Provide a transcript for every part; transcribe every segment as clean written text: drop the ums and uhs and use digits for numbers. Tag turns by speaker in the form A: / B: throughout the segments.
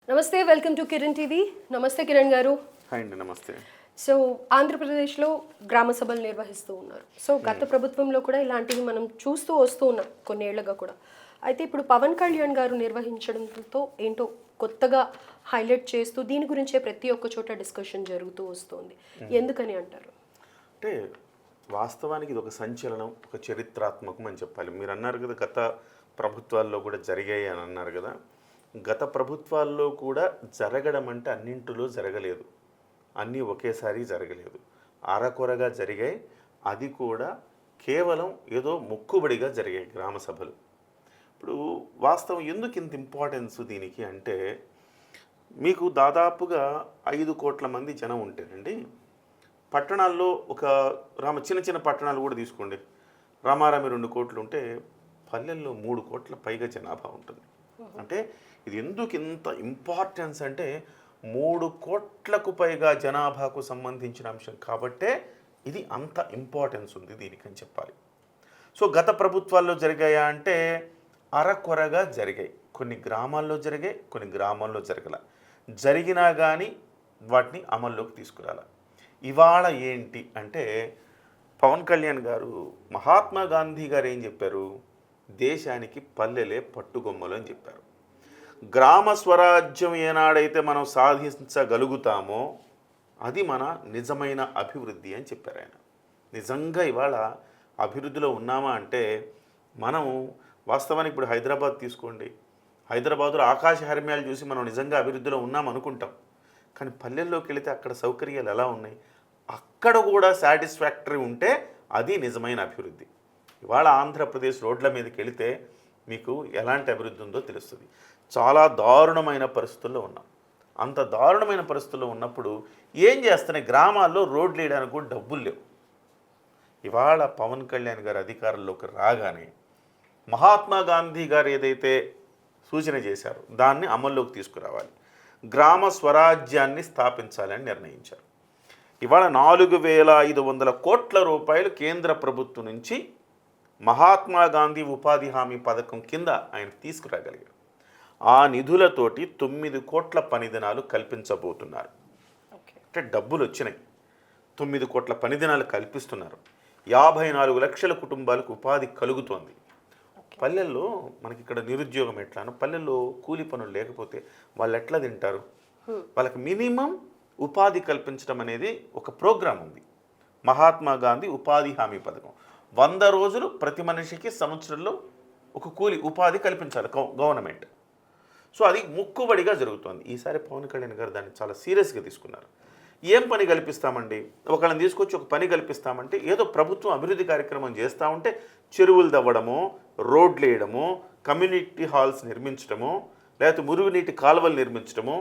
A: నమస్తే, welcome to Kiran TV. నమస్తే కిరణ్ గారు.
B: హాయ్ అండి, నమస్తే.
A: సో ఆంధ్రప్రదేశ్లో గ్రామ సభలు నిర్వహిస్తూ ఉన్నారు. సో గత ప్రభుత్వంలో కూడా ఇలాంటివి మనం చూస్తూ వస్తూ ఉన్నాం కొన్నేళ్లుగా కూడా. అయితే ఇప్పుడు పవన్ కళ్యాణ్ గారు నిర్వహించడంతో ఏంటో కొత్తగా హైలైట్ చేస్తూ దీని గురించే ప్రతి ఒక్క చోట డిస్కషన్ జరుగుతూ వస్తుంది. ఎందుకని అంటారు?
B: అంటే వాస్తవానికి ఇది ఒక సంచలనం, ఒక చరిత్రాత్మకం అని చెప్పాలి. మీరు అన్నారు కదా, గత ప్రభుత్వాల్లో కూడా జరిగాయి అని అన్నారు కదా. గత ప్రభుత్వాల్లో కూడా జరగడం అంటే అన్నింటిలో జరగలేదు, అన్నీ ఒకేసారి జరగలేదు, అరకొరగా జరిగాయి. అది కూడా కేవలం ఏదో మొక్కుబడిగా జరిగాయి గ్రామ సభలు. ఇప్పుడు వాస్తవం ఎందుకు ఇంత ఇంపార్టెన్స్ దీనికి అంటే, మీకు దాదాపుగా 5 కోట్ల మంది జనం ఉంటేనండి, పట్టణాల్లో ఒక చిన్న చిన్న పట్టణాలు కూడా తీసుకోండి, రామారామి 2 కోట్లు ఉంటే పల్లెల్లో 3 కోట్ల పైగా జనాభా ఉంటుంది. అంటే ఇది ఎందుకు ఇంత ఇంపార్టెన్స్ అంటే 3 కోట్లకు పైగా జనాభాకు సంబంధించిన అంశం కాబట్టే ఇది అంత ఇంపార్టెన్స్ ఉంది దీనికని చెప్పాలి. సో గత ప్రభుత్వాల్లో జరిగాయా అంటే అరకొరగా జరిగాయి. కొన్ని గ్రామాల్లో జరిగాయి, కొన్ని గ్రామాల్లో జరగల. జరిగినా కానీ వాటిని అమల్లోకి తీసుకురాల. ఇవాళ ఏంటి అంటే, పవన్ కళ్యాణ్ గారు మహాత్మా గాంధీ గారు ఏం చెప్పారు? దేశానికి పల్లెలే పట్టుగొమ్మలు అని చెప్పారు. గ్రామ స్వరాజ్యం ఏనాడైతే మనం సాధించగలుగుతామో అది మన నిజమైన అభివృద్ధి అని చెప్పారు ఆయన. నిజంగా ఇవాళ అభివృద్ధిలో ఉన్నామా అంటే, మనం వాస్తవానికి ఇప్పుడు హైదరాబాద్ తీసుకోండి, హైదరాబాదులో ఆకాశ హర్మ్యాలు చూసి మనం నిజంగా అభివృద్ధిలో ఉన్నాం అనుకుంటాం. కానీ పల్లెల్లోకి వెళితే అక్కడ సౌకర్యాలు ఎలా ఉన్నాయి, అక్కడ కూడా సాటిస్ఫాక్టరీ ఉంటే అది నిజమైన అభివృద్ధి. ఇవాళ ఆంధ్రప్రదేశ్ రోడ్ల మీదకి వెళితే మీకు ఎలాంటి అభివృద్ధి ఉందో తెలుస్తుంది. చాలా దారుణమైన పరిస్థితుల్లో ఉన్నాం. అంత దారుణమైన పరిస్థితుల్లో ఉన్నప్పుడు ఏం చేస్తున్నాయి, గ్రామాల్లో రోడ్లు వేయడానికి కూడా డబ్బులు లేవు. ఇవాళ పవన్ కళ్యాణ్ గారు అధికారంలోకి రాగానే మహాత్మా గాంధీ గారు ఏదైతే సూచన చేశారో దాన్ని అమల్లోకి తీసుకురావాలి, గ్రామ స్వరాజ్యాన్ని స్థాపించాలని నిర్ణయించారు. ఇవాళ 4,500 కోట్ల రూపాయలు కేంద్ర ప్రభుత్వం నుంచి మహాత్మా గాంధీ ఉపాధి హామీ పథకం కింద ఆయన తీసుకురాగలిగారు. ఆ నిధులతోటి 9 కోట్ల పని దినాలు కల్పించబోతున్నారు. అంటే డబ్బులు వచ్చినాయి, 9 కోట్ల పని దినాలు కల్పిస్తున్నారు. 54 లక్షల కుటుంబాలకు ఉపాధి కలుగుతోంది. పల్లెల్లో మనకి ఇక్కడ నిరుద్యోగం ఎట్లానో, పల్లెల్లో కూలి పనులు లేకపోతే వాళ్ళు ఎట్లా తింటారు? వాళ్ళకి మినిమం ఉపాధి కల్పించడం అనేది ఒక ప్రోగ్రాం ఉంది, మహాత్మా గాంధీ ఉపాధి హామీ పథకం. 100 రోజులు ప్రతి మనిషికి సంవత్సరంలో ఒక కూలి ఉపాధి కల్పించాలి గవర్నమెంట్. సో అది మొక్కుబడిగా జరుగుతోంది. ఈసారి పవన్ కళ్యాణ్ గారు దాన్ని చాలా సీరియస్గా తీసుకున్నారు. ఏం పని కల్పిస్తామండి, ఒకళ్ళని తీసుకొచ్చి ఒక పని కల్పిస్తామంటే ఏదో ప్రభుత్వం అభివృద్ధి కార్యక్రమం చేస్తూ ఉంటే చెరువులు తవ్వడము, రోడ్లు వేయడము, కమ్యూనిటీ హాల్స్ నిర్మించడము, లేకపోతే మురుగునీటి కాలువలు నిర్మించడము,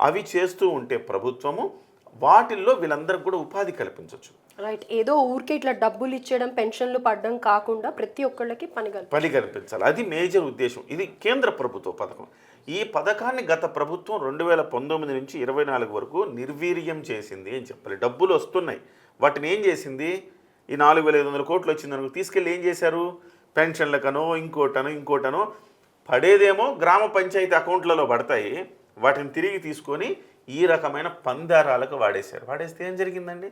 B: అవి చేస్తూ ఉంటే ప్రభుత్వము వాటిల్లో వీళ్ళందరికీ కూడా ఉపాధి కల్పించవచ్చు.
A: రైట్. ఏదో ఊరికే ఇట్లా డబ్బులు ఇచ్చేయడం, పెన్షన్లు పడడం కాకుండా ప్రతి ఒక్కళ్ళకి పని
B: కల్పించాలి. అది మేజర్ ఉద్దేశం. ఇది కేంద్ర ప్రభుత్వ పథకం. ఈ పథకాన్ని గత ప్రభుత్వం 2019 నుంచి 24 వరకు నిర్వీర్యం చేసింది అని చెప్పాలి. డబ్బులు వస్తున్నాయి, వాటిని ఏం చేసింది, ఈ 4,500 కోట్లు వచ్చిందనుకో తీసుకెళ్ళి ఏం చేశారు, పెన్షన్లకనో ఇంకోటనో పడేదేమో గ్రామ పంచాయతీ అకౌంట్లలో పడతాయి, వాటిని తిరిగి తీసుకొని ఈ రకమైన పందారాలకు వాడేశారు. వాడేస్తే ఏం జరిగిందండి,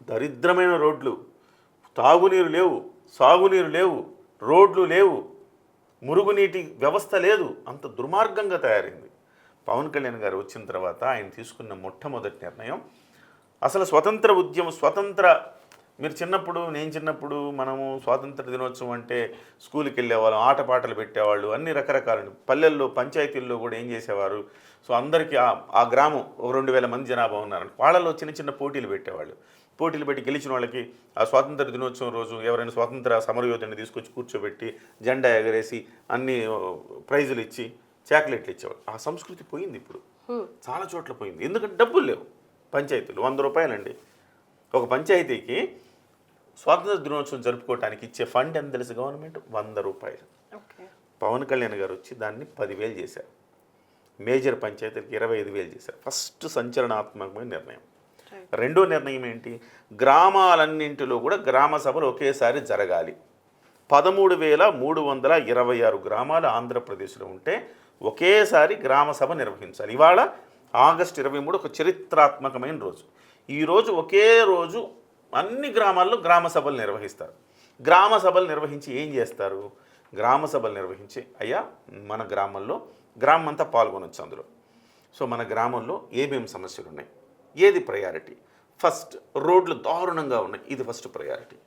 B: దరిద్రమైన రోడ్లు, తాగునీరు లేవు, సాగునీరు లేవు, రోడ్లు లేవు, మురుగునీటి వ్యవస్థ లేదు, అంత దుర్మార్గంగా తయారైంది. పవన్ కళ్యాణ్ గారు వచ్చిన తర్వాత ఆయన తీసుకున్న మొట్టమొదటి నిర్ణయం, అసలు స్వతంత్ర ఉద్యమం, మీరు నేను చిన్నప్పుడు మనము స్వాతంత్ర దినోత్సవం అంటే స్కూల్కి వెళ్ళేవాళ్ళం, ఆటపాటలు పెట్టేవాళ్ళు, అన్ని రకరకాల పల్లెల్లో పంచాయతీల్లో కూడా ఏం చేసేవారు. సో అందరికీ ఆ గ్రామం 2,000 మంది జనాభా ఉన్నారు, వాళ్ళలో చిన్న చిన్న పోటీలు పెట్టేవాళ్ళు. పోటీలు పెట్టి గెలిచిన వాళ్ళకి ఆ స్వాతంత్ర దినోత్సవం రోజు ఎవరైనా స్వాతంత్ర సమరయోధుని తీసుకొచ్చి కూర్చోబెట్టి జెండా ఎగరేసి అన్ని ప్రైజులు ఇచ్చి చాక్లెట్లు ఇచ్చేవాళ్ళు. ఆ సంస్కృతి పోయింది ఇప్పుడు, చాలా చోట్ల పోయింది. ఎందుకంటే డబ్బులు లేవు. పంచాయతీలు 100 రూపాయలండి ఒక పంచాయతీకి. స్వాతంత్ర దినోత్సవం జరుపుకోవడానికి ఇచ్చే ఫండ్ ఎంత తెలుసు, గవర్నమెంట్ 100 రూపాయలు. పవన్ కళ్యాణ్ గారు వచ్చి దాన్ని 10,000 చేశారు. మేజర్ పంచాయతీలకు 25,000 చేశారు. ఫస్ట్ సంచలనాత్మకమైన నిర్ణయం. రెండో నిర్ణయం ఏంటి, గ్రామాలన్నింటిలో కూడా గ్రామ సభలు ఒకేసారి జరగాలి. 13,326 గ్రామాలు ఆంధ్రప్రదేశ్లో ఉంటే ఒకేసారి గ్రామ సభ నిర్వహించాలి. ఇవాళ ఆగస్టు 23 ఒక చరిత్రాత్మకమైన రోజు. ఈరోజు ఒకే రోజు అన్ని గ్రామాల్లో గ్రామ సభలు నిర్వహిస్తారు. గ్రామ సభలు నిర్వహించి ఏం చేస్తారు? గ్రామ సభలు నిర్వహించి అయ్యా మన గ్రామంలో గ్రామం అంతా పాల్గొనొచ్చు అందులో. సో మన గ్రామంలో ఏమేమి సమస్యలు ఉన్నాయి, ఏది ప్రయారిటీ, ఫస్ట్ రోడ్లు దారుణంగా ఉన్నాయి, ఇది ఫస్ట్ ప్రయారిటీ.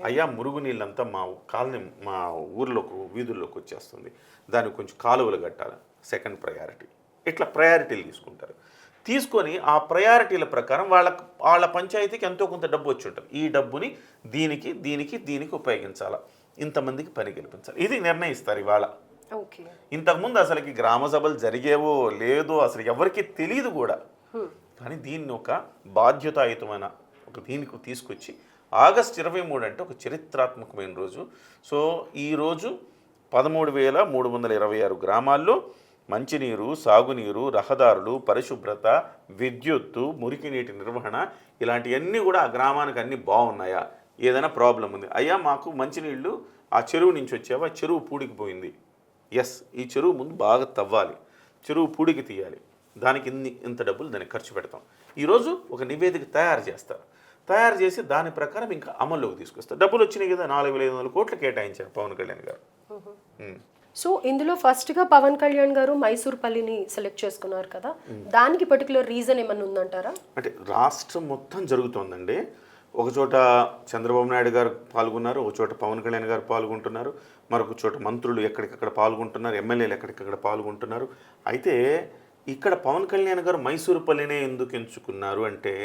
B: అయ్యా మురుగునీళ్ళంతా మా కాలనీ మా ఊర్లోకి వీధుల్లోకి వచ్చేస్తుంది, దానికి కొంచెం కాలువలు కట్టాలి, సెకండ్ ప్రయారిటీ. ఇట్లా ప్రయారిటీలు తీసుకుంటారు. తీసుకొని ఆ ప్రయారిటీల ప్రకారం వాళ్ళ పంచాయతీకి ఎంతో కొంత డబ్బు వచ్చి ఉంటుంది. ఈ డబ్బుని దీనికి ఉపయోగించాలా, ఇంతమందికి పని కల్పించాలి, ఇది నిర్ణయిస్తారు ఇవాళ. ఇంతకుముందు అసలుకి గ్రామ సభలు జరిగేవో లేదో అసలు ఎవరికి తెలియదు కూడా. కానీ దీన్ని ఒక బాధ్యతాయుతమైన ఒక దీనికి తీసుకొచ్చి ఆగస్టు 23 అంటే ఒక చరిత్రాత్మకమైన రోజు. సో ఈరోజు 13,326 గ్రామాల్లో మంచినీరు, సాగునీరు, రహదారులు, పరిశుభ్రత, విద్యుత్తు, మురికి నీటి నిర్వహణ ఇలాంటివన్నీ కూడా ఆ గ్రామానికి అన్నీ బాగున్నాయా, ఏదైనా ప్రాబ్లం ఉంది, అయ్యా మాకు మంచినీళ్ళు ఆ చెరువు నుంచి వచ్చావా, చెరువు పూడికి పోయింది, ఎస్ ఈ చెరువు ముందు బాగా తవ్వాలి, చెరువు పూడికి తీయాలి, దానికి ఇంత డబ్బులు దానికి ఖర్చు పెడతాం. ఈరోజు ఒక నివేదిక తయారు చేస్తారు. తయారు చేసి దాని ప్రకారం ఇంకా అమల్లోకి తీసుకొస్తారు. డబ్బులు వచ్చినాయి కదా, 4,500 కోట్లు కేటాయించారు పవన్ కళ్యాణ్ గారు.
A: సో ఇందులో ఫస్ట్గా పవన్ కళ్యాణ్ గారు మైసూర్పల్లిని సెలెక్ట్ చేసుకున్నారు కదా, దానికి పర్టికులర్ రీజన్ ఏమన్నా ఉందంటారా?
B: అంటే రాష్ట్రం మొత్తం జరుగుతోందండి. ఒకచోట చంద్రబాబు నాయుడు గారు పాల్గొన్నారు, ఒక చోట పవన్ కళ్యాణ్ గారు పాల్గొంటున్నారు, మరొక చోట మంత్రులు ఎక్కడికక్కడ పాల్గొంటున్నారు, ఎమ్మెల్యేలు ఎక్కడికక్కడ పాల్గొంటున్నారు. అయితే ఇక్కడ పవన్ కళ్యాణ్ గారు మైసూరుపల్లినే ఎందుకు ఎంచుకున్నారు అంటే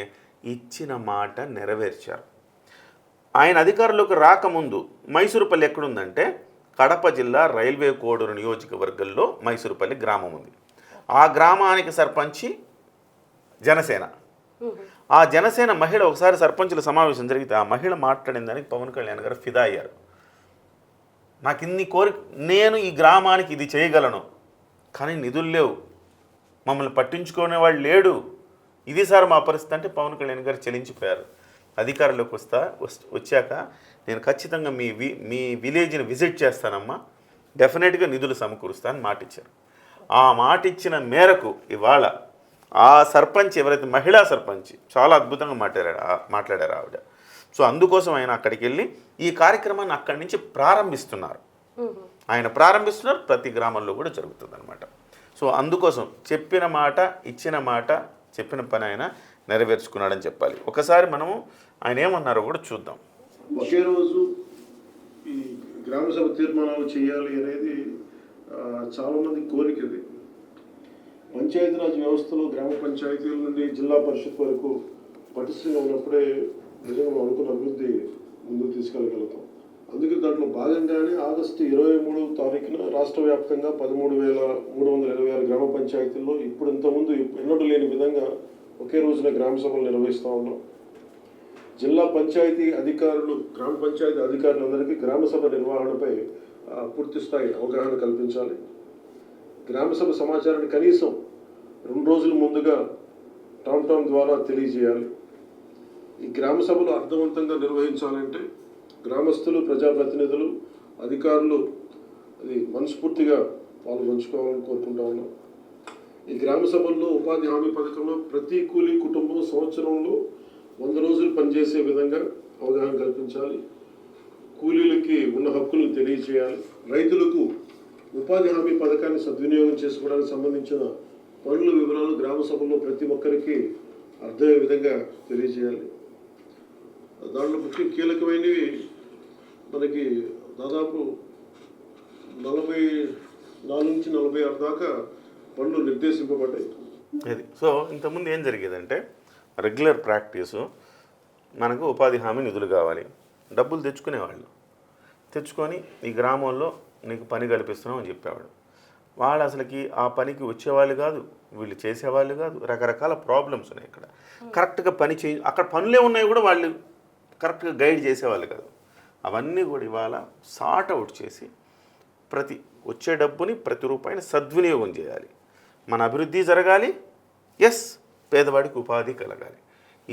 B: ఇచ్చిన మాట నెరవేర్చారు. ఆయన అధికారంలోకి రాకముందు మైసూరుపల్లి ఎక్కడుందంటే కడప జిల్లా రైల్వే కోడూరు నియోజకవర్గంలో మైసూరుపల్లి గ్రామం ఉంది. ఆ గ్రామానికి సర్పంచి జనసేన. ఆ జనసేన మహిళ ఒకసారి సర్పంచుల సమావేశం జరిగితే ఆ మహిళ మాట్లాడిన దానికి పవన్ కళ్యాణ్ గారు ఫిదా అయ్యారు. నాకు ఇన్ని కోరిక, నేను ఈ గ్రామానికి ఇది చేయగలను, కానీ నిధులు లేవు, మమ్మల్ని పట్టించుకునే వాళ్ళు లేడు, ఇది సార్ మా పరిస్థితి అంటే పవన్ కళ్యాణ్ గారు చెలించిపోయారు. అధికారంలోకి వచ్చాక నేను ఖచ్చితంగా మీ విలేజ్ని విజిట్ చేస్తానమ్మా, డెఫినెట్గా నిధులు సమకూరుస్తానని మాట ఇచ్చారు. ఆ మాట ఇచ్చిన మేరకు ఇవాళ ఆ సర్పంచ్ ఎవరైతే మహిళా సర్పంచ్ చాలా అద్భుతంగా మాట్లాడారు ఆవిడ. సో అందుకోసం ఆయన అక్కడికి వెళ్ళి ఈ కార్యక్రమాన్ని అక్కడి నుంచి ప్రారంభిస్తున్నారు. ప్రతి గ్రామంలో కూడా జరుగుతుంది అనమాట. సో అందుకోసం చెప్పిన మాట, ఇచ్చిన మాట, చెప్పిన పని ఆయన నెరవేర్చుకున్నాడని చెప్పాలి. ఒకసారి మనము ఆయన ఏమన్నారో కూడా చూద్దాం.
C: ఒకే రోజు ఈ గ్రామ సభ తీర్మానాలు చేయాలి అనేది చాలామంది కోరికది. పంచాయతీరాజ్ వ్యవస్థలో గ్రామ పంచాయతీల నుండి జిల్లా పరిషత్ వరకు పటిష్టంగా ఉన్నప్పుడే నిజంగా అనుకున్న అభివృద్ధి ముందుకు తీసుకెళ్ళగలుగుతాం. అందుకే దాంట్లో భాగంగానే ఆగస్టు 23 తారీఖున రాష్ట్ర వ్యాప్తంగా 13,326 గ్రామ పంచాయతీల్లో ఇప్పుడు ఇంతకుముందు ఎన్నడూ లేని విధంగా ఒకే రోజున గ్రామ సభలు నిర్వహిస్తూ ఉన్నాం. జిల్లా పంచాయతీ అధికారులు, గ్రామ పంచాయతీ అధికారులందరికీ గ్రామ సభ నిర్వహణపై పూర్తి స్థాయి అవగాహన కల్పించాలి. గ్రామ సభ సమాచారాన్ని కనీసం 2 రోజుల ముందుగా టౌన్ ద్వారా తెలియజేయాలి. ఈ గ్రామ సభలు అర్థవంతంగా నిర్వహించాలంటే గ్రామస్తులు, ప్రజాప్రతినిధులు, అధికారులు అది మనస్ఫూర్తిగా పాల్గొంచుకోవాలని కోరుకుంటా ఉన్నాం. ఈ గ్రామ సభల్లో ఉపాధి హామీ పథకంలో ప్రతి కూలీ కుటుంబం సంవత్సరంలో 100 రోజులు పనిచేసే విధంగా అవగాహన కల్పించాలి. కూలీలకి ఉన్న హక్కులను తెలియజేయాలి. రైతులకు ఉపాధి హామీ పథకాన్ని సద్వినియోగం చేసుకోవడానికి సంబంధించిన పనుల వివరాలు గ్రామ సభల్లో ప్రతి ఒక్కరికి అర్థమయ్యే విధంగా తెలియజేయాలి. దాంట్లో ముఖ్య కీలకమైనవి మనకి దాదాపు 44 నుంచి 46 దాకా పనులు నిర్దేశింపబడ్డాయి.
B: అది సో ఇంతకుముందు ఏం జరిగేదంటే రెగ్యులర్ ప్రాక్టీసు, మనకు ఉపాధి హామీ నిధులు కావాలి, డబ్బులు తెచ్చుకొని ఈ గ్రామంలో నీకు పని కల్పిస్తున్నాం అని చెప్పేవాడు. వాళ్ళు అసలుకి ఆ పనికి వచ్చేవాళ్ళు కాదు, వీళ్ళు చేసేవాళ్ళు కాదు, రకరకాల ప్రాబ్లమ్స్ ఉన్నాయి ఇక్కడ. కరెక్ట్గా అక్కడ పనులే ఉన్నాయి కూడా వాళ్ళు కరెక్ట్గా గైడ్ చేసేవాళ్ళు కాదు. అవన్నీ కూడా ఇవాళ సార్ట్ అవుట్ చేసి వచ్చే డబ్బుని ప్రతి రూపాయిని సద్వినియోగం చేయాలి. మన అభివృద్ధి జరగాలి, ఎస్ పేదవాడికి ఉపాధి కలగాలి.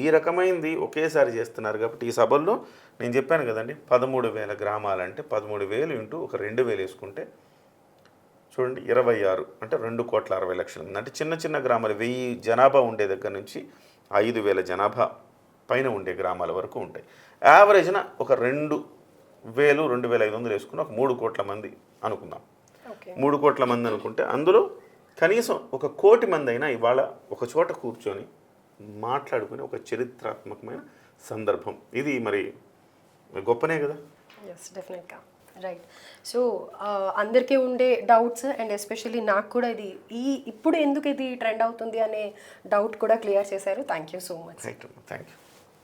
B: ఈ రకమైనది ఒకేసారి చేస్తున్నారు కాబట్టి ఈ సభల్లో నేను చెప్పాను కదండి 13,000 గ్రామాలంటే 13,000 ఇంటూ ఒక 2,000 వేసుకుంటే చూడండి 26 అంటే 2,60,00,000 మంది. అంటే చిన్న చిన్న గ్రామాలు 1000 జనాభా ఉండే దగ్గర నుంచి 5,000 జనాభా పైన ఉండే గ్రామాల వరకు ఉంటాయి. యావరేజ్న ఒక 2,000 2,500 వేసుకుని ఒక 3 కోట్ల మంది అనుకుందాం. 3 కోట్ల మంది అనుకుంటే అందులో కనీసం 1 కోటి మంది అయినా ఇవాళ ఒక చోట కూర్చొని మాట్లాడుకునే ఒక చరిత్రాత్మకమైన సందర్భం. ఇది మరి గొప్పనే కదా.
A: ఎస్, డెఫినెట్గా రైట్. సో అందరికీ ఉండే డౌట్స్ అండ్ ఎస్పెషల్లీ నాకు కూడా ఇది ఇప్పుడు ఎందుకు ఇది ట్రెండ్ అవుతుంది అనే డౌట్ కూడా క్లియర్ చేశారు. Thank you so much.
B: Thank you.